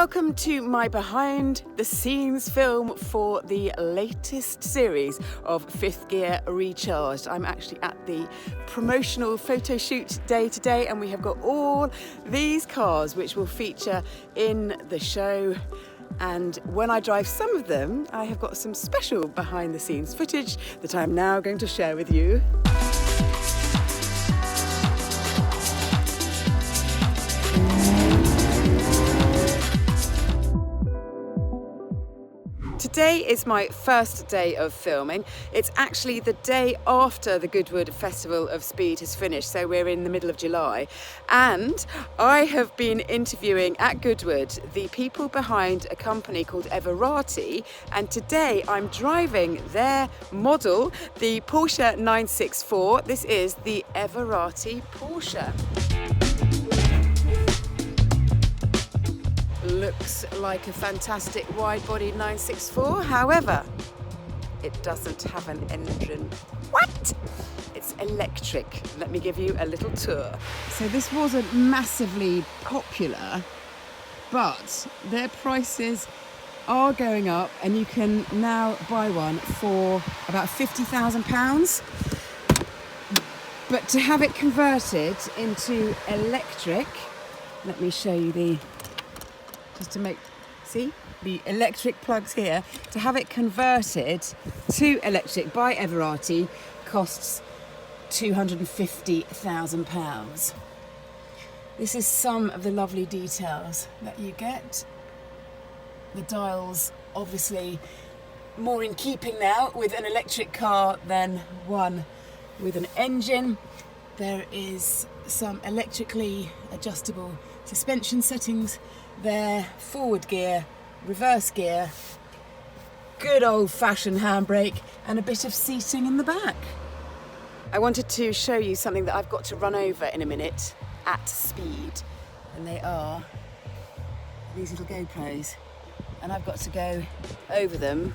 Welcome to my behind the scenes film for the latest series of Fifth Gear Recharged. I'm actually at the promotional photo shoot day today, and we have got all these cars which will feature in the show. And when I drive some of them, I have got some special behind the scenes footage that I'm now going to share with you. Today is my first day of filming. It's actually the day after the Goodwood Festival of Speed has finished, so we're in the middle of July. And I have been interviewing at Goodwood the people behind a company called Everati, and today I'm driving their model, the Porsche 964. This is the Everati Porsche. Looks like a fantastic wide-body 964, however, it doesn't have an engine. What? It's electric. Let me give you a little tour. So this wasn't massively popular, but their prices are going up, and you can now buy one for about £50,000. But to have it converted into electric, let me show you just to make, see, the electric plugs here. To have it converted to electric by Everati costs £250,000. This is some of the lovely details that you get. The dials, obviously, more in keeping now with an electric car than one with an engine. There is some electrically adjustable suspension settings there, forward gear, reverse gear, good old-fashioned handbrake, and a bit of seating in the back. I wanted to show you something that I've got to run over in a minute at speed, and they are these little GoPros, and I've got to go over them,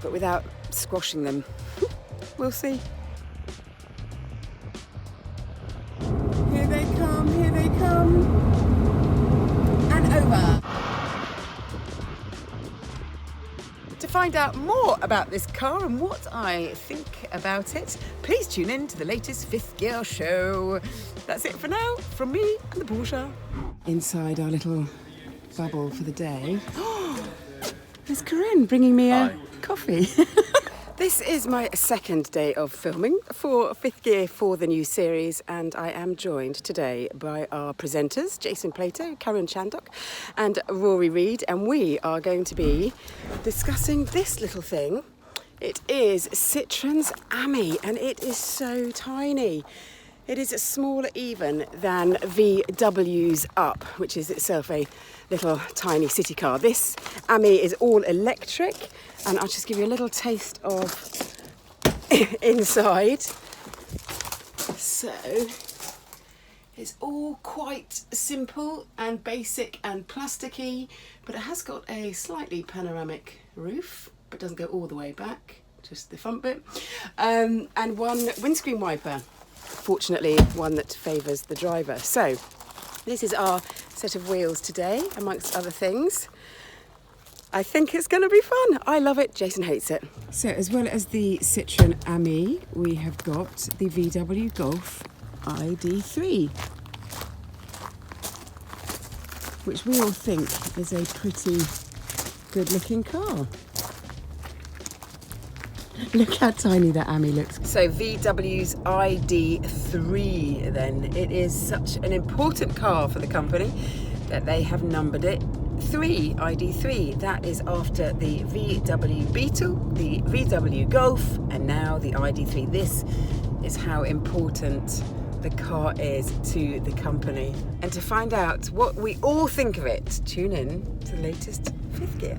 but without squashing them. We'll see. Here they come, here they come. Over. To find out more about this car and what I think about it, please tune in to the latest Fifth Gear show. That's it for now from me and the Porsche. Inside our little bubble for the day. There's Corinne bringing me a coffee. This is my second day of filming for Fifth Gear for the new series, and I am joined today by our presenters, Jason Plato, Karen Shandok and Rory Reid, and we are going to be discussing this little thing. It is Citroen's Ami, and it is so tiny. It is smaller even than VW's Up, which is itself a little tiny city car. This Ami is all electric, and I'll just give you a little taste of inside. So it's all quite simple and basic and plasticky, but it has got a slightly panoramic roof, but doesn't go all the way back, just the front bit, and one windscreen wiper. Fortunately, one that favours the driver. So this is our set of wheels today, amongst other things. I think it's going to be fun. I love it. Jason hates it. So as well as the Citroen Ami, we have got the VW Golf ID3, which we all think is a pretty good looking car. Look how tiny that Ami looks. So VW's ID3 then. It is such an important car for the company that they have numbered it ID3. That is after the VW Beetle, the VW Golf, and now the ID3. This is how important the car is to the company. And to find out what we all think of it, tune in to the latest Fifth Gear.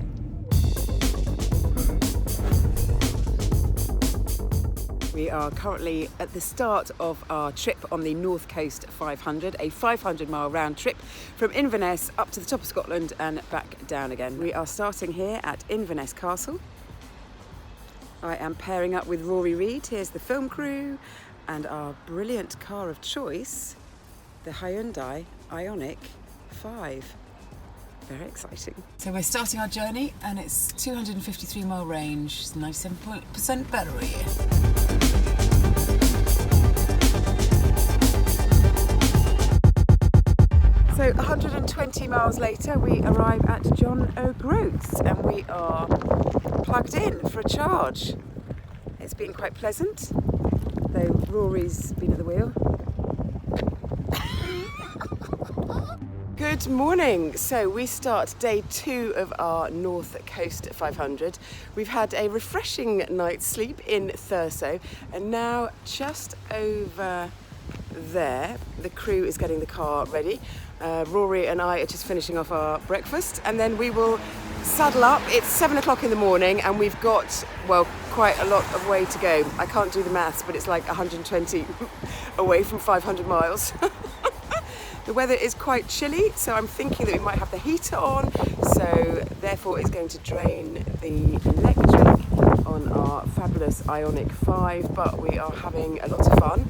We are currently at the start of our trip on the North Coast 500, a 500-mile round trip from Inverness up to the top of Scotland and back down again. We are starting here at Inverness Castle. I am pairing up with Rory Reid. Here's the film crew and our brilliant car of choice, the Hyundai Ioniq 5. Very exciting. So we're starting our journey and it's 253 mile range, 97% battery. So 120 miles later we arrive at John O'Groats and we are plugged in for a charge. It's been quite pleasant, though Rory's been at the wheel. Good morning. So we start day 2 of our North Coast 500. We've had a refreshing night's sleep in Thurso, and now just over there the crew is getting the car ready. Rory and I are just finishing off our breakfast, and then we will saddle up. It's 7 o'clock in the morning and we've got, well, quite a lot of way to go. I can't do the maths, but it's like 120 away from 500 miles. The weather is quite chilly, so I'm thinking that we might have the heater on, so therefore it's going to drain the electric on our fabulous Ioniq 5, but we are having a lot of fun,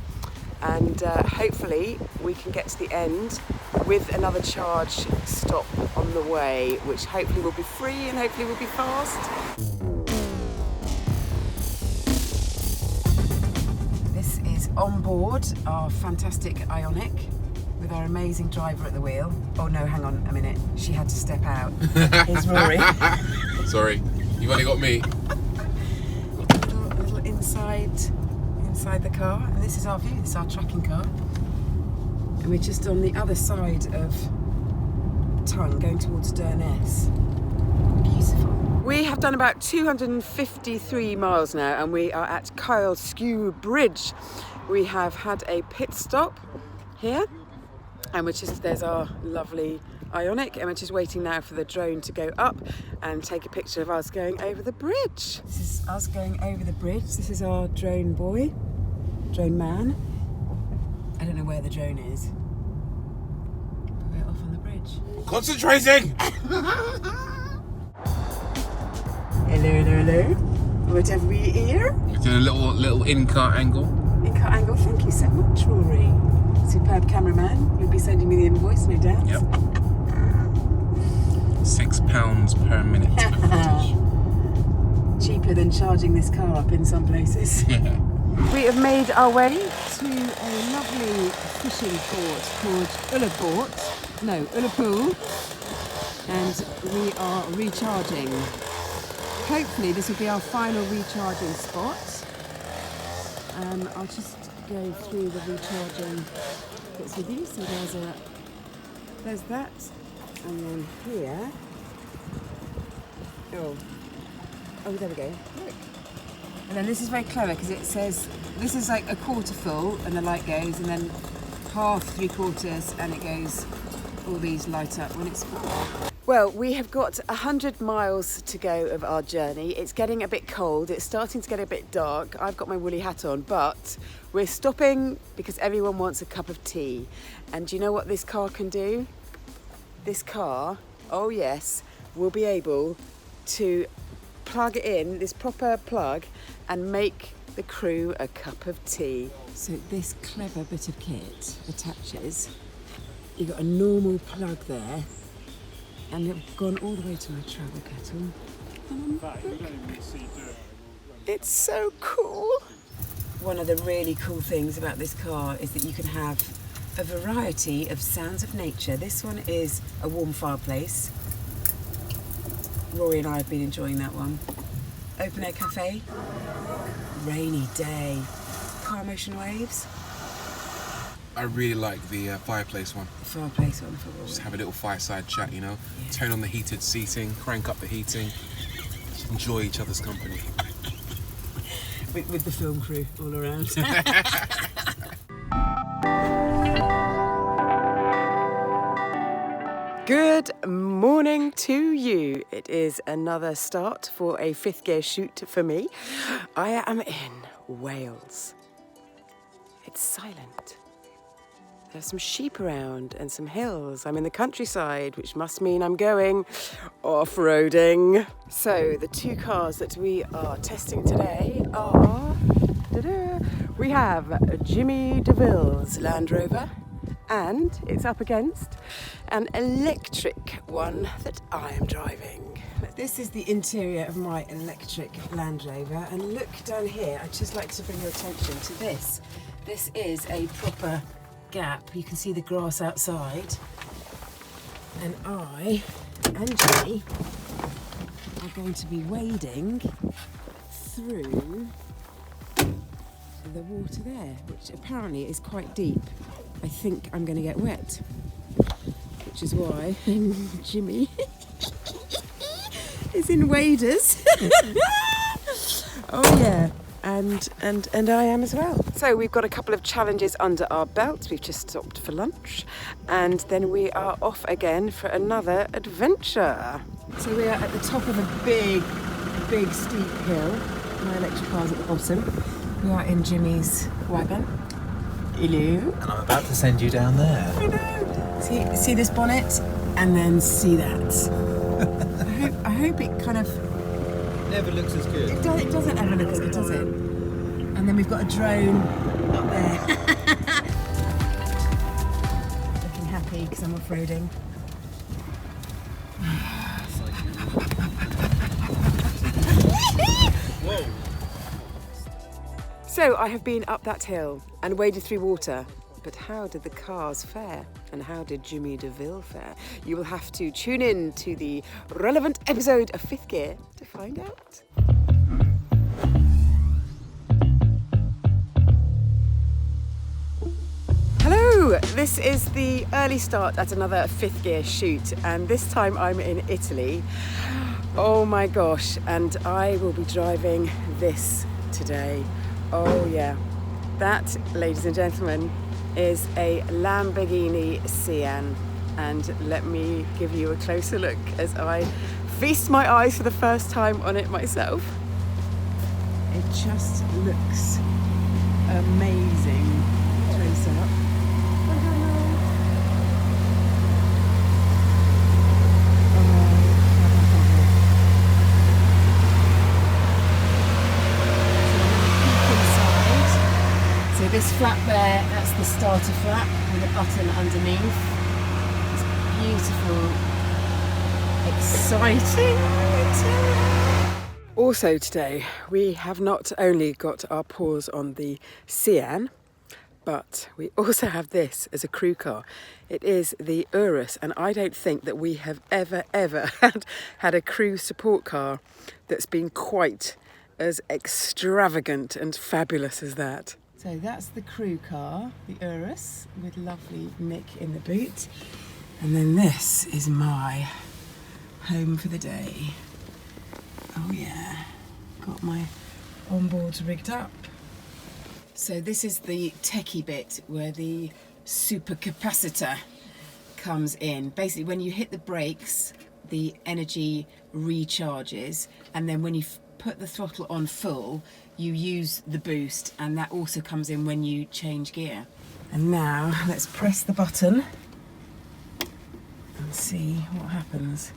and hopefully we can get to the end with another charge stop on the way, which hopefully will be free and hopefully will be fast. This is on board our fantastic Ioniq, with our amazing driver at the wheel. Oh no, hang on a minute. She had to step out. Here's Rory. Sorry, you've only got me. A little inside the car. And this is our view, this is our tracking car. And we're just on the other side of Tongue, going towards Durness. Beautiful. We have done about 253 miles now and we are at Kyle Skew Bridge. We have had a pit stop here. And there's our lovely Ioniq, and we're just waiting now for the drone to go up and take a picture of us going over the bridge. This is us going over the bridge. This is our drone man. I don't know where the drone is, but we're off on the bridge. Concentrating! Hello. Whatever we hear. It's in a little in-car angle. In-car angle, thank you so much, Rory. Superb cameraman. You'll be sending me the invoice, no doubt. Yep. £6 per minute. Cheaper than charging this car up in some places. Yeah. We have made our way to a lovely fishing port called Ullapool, and we are recharging. Hopefully this will be our final recharging spot. I'll just go through the recharging bits with you. So there's that, and then here, oh there we go, look. And then this is very clever because it says this is like a quarter full and the light goes, and then half, 3/4, and it goes, all these light up when it's full. Well, we have got 100 miles to go of our journey. It's getting a bit cold. It's starting to get a bit dark. I've got my woolly hat on, but we're stopping because everyone wants a cup of tea. And do you know what this car can do? This car, oh yes, will be able to plug in, this proper plug, and make the crew a cup of tea. So this clever bit of kit attaches. You've got a normal plug there, and they've gone all the way to my travel kettle. It's so cool. One of the really cool things about this car is that you can have a variety of sounds of nature. This one is a warm fireplace. Rory and I have been enjoying that one. Open air cafe. Rainy day. Car motion waves. I really like the fireplace one. The fireplace one for Rory. Just have a little fireside chat, you know. Yeah. Turn on the heated seating, crank up the heating. Just enjoy each other's company. With the film crew all around. Good morning to you. It is another start for a fifth gear shoot for me. I am in Wales. It's silent. There's some sheep around and some hills. I'm in the countryside, which must mean I'm going off-roading. So the two cars that we are testing today are... we have Jimmy DeVille's Land Rover, and it's up against an electric one that I am driving. This is the interior of my electric Land Rover, and look down here. I'd just like to bring your attention to this. This is a proper gap. You can see the grass outside, and I and Jimmy are going to be wading through the water there, which apparently is quite deep. I think I'm going to get wet, which is why Jimmy is in waders. Oh yeah, and I am as well. So we've got a couple of challenges under our belts. We've just stopped for lunch, and then we are off again for another adventure. So we are at the top of a big steep hill. My electric car's at the bottom. We are in Jimmy's wagon. Hello. And I'm about to send you down there. I know. See this bonnet, and then see that. I hope it kind of... Never looks as good. It doesn't ever look as good, does it? And then we've got a drone up there. Looking happy because I'm off-roading. Whoa. So I have been up that hill and waded through water, but how did the cars fare? And how did Jimmy DeVille fare? You will have to tune in to the relevant episode of Fifth Gear to find out. Hello, this is the early start at another Fifth Gear shoot, and this time I'm in Italy. Oh my gosh, and I will be driving this today. Oh yeah, that, ladies and gentlemen, is a Lamborghini Sian, and let me give you a closer look as I feast my eyes for the first time on it myself. It just looks amazing close up. So this flap there, that's the starter flap with a button underneath. It's beautiful, exciting. Also today, we have not only got our paws on the Sian, but we also have this as a crew car. It is the Urus, and I don't think that we have ever had a crew support car that's been quite as extravagant and fabulous as that. So that's the crew car, the Urus, with lovely Nick in the boot. And then this is my home for the day. Oh yeah, got my onboards rigged up. So this is the techie bit where the supercapacitor comes in. Basically, when you hit the brakes, the energy recharges, and then when you put the throttle on full, you use the boost, and that also comes in when you change gear. And now let's press the button and see what happens.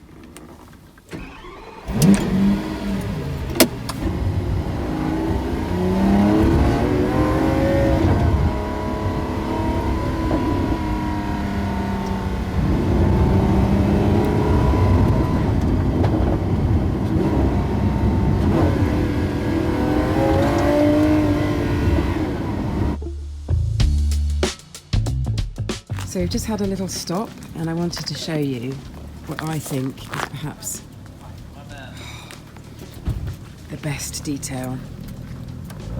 So we've just had a little stop, and I wanted to show you what I think is perhaps the best detail.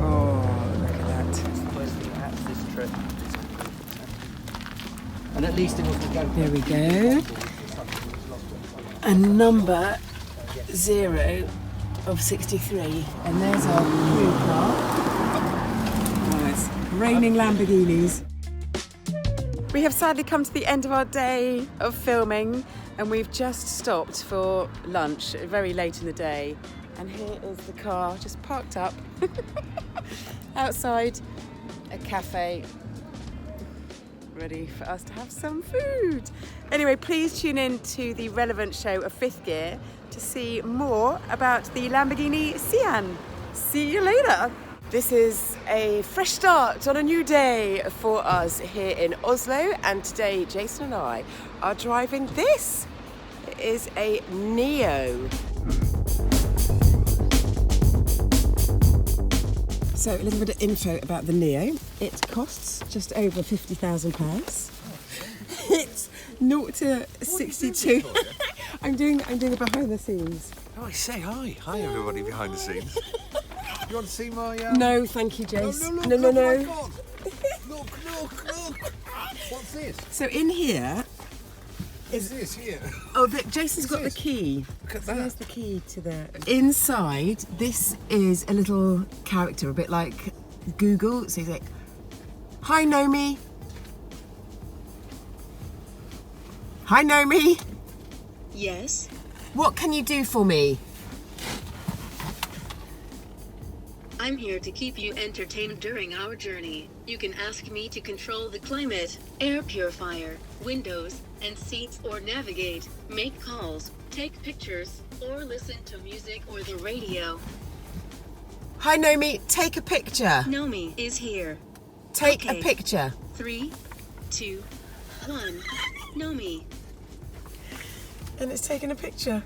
Oh, look at that. This trip. And at least it wasn't going. There we go. A number 0 of 63. And there's our crew car. Oh, it's raining Lamborghinis. We have sadly come to the end of our day of filming, and we've just stopped for lunch very late in the day. And here is the car just parked up outside a cafe, ready for us to have some food. Anyway, please tune in to the relevant show of Fifth Gear to see more about the Lamborghini Sian. See you later. This is a fresh start on a new day for us here in Oslo, and today Jason and I are driving this. It is a Nio. So a little bit of info about the Nio. It costs just over £50,000. It's 0 to 62. I'm doing a behind the scenes. Oh, I say hi. Hi, everybody behind the scenes. You want to see my... No, thank you, Jace. Oh, No. Oh my God. Look. What's this? So in here... Is this here? Oh, Jason's got the key. Look at So that. there's the key to the... Inside, this is a little character, a bit like Google. So he's like, hi, Nomi. Hi, Nomi. Yes? What can you do for me? I'm here to keep you entertained during our journey. You can ask me to control the climate, air purifier, windows, and seats, or navigate, make calls, take pictures, or listen to music or the radio. Hi, Nomi. Take a picture. Nomi is here. Take Okay. a picture. 3, 2, 1. Nomi. And it's taking a picture.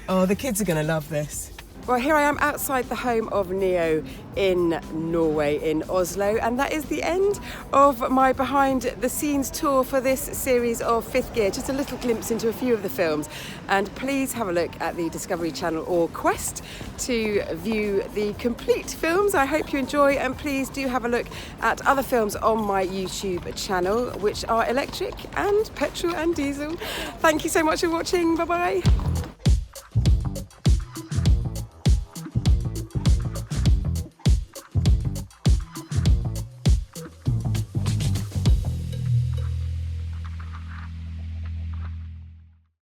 Oh, the kids are going to love this. Well, here I am outside the home of Nio in Norway, in Oslo, and that is the end of my behind the scenes tour for this series of Fifth Gear. Just a little glimpse into a few of the films, and please have a look at the Discovery Channel or Quest to view the complete films. I hope you enjoy, and please do have a look at other films on my YouTube channel, which are electric and petrol and diesel. Thank you so much for watching. Bye bye.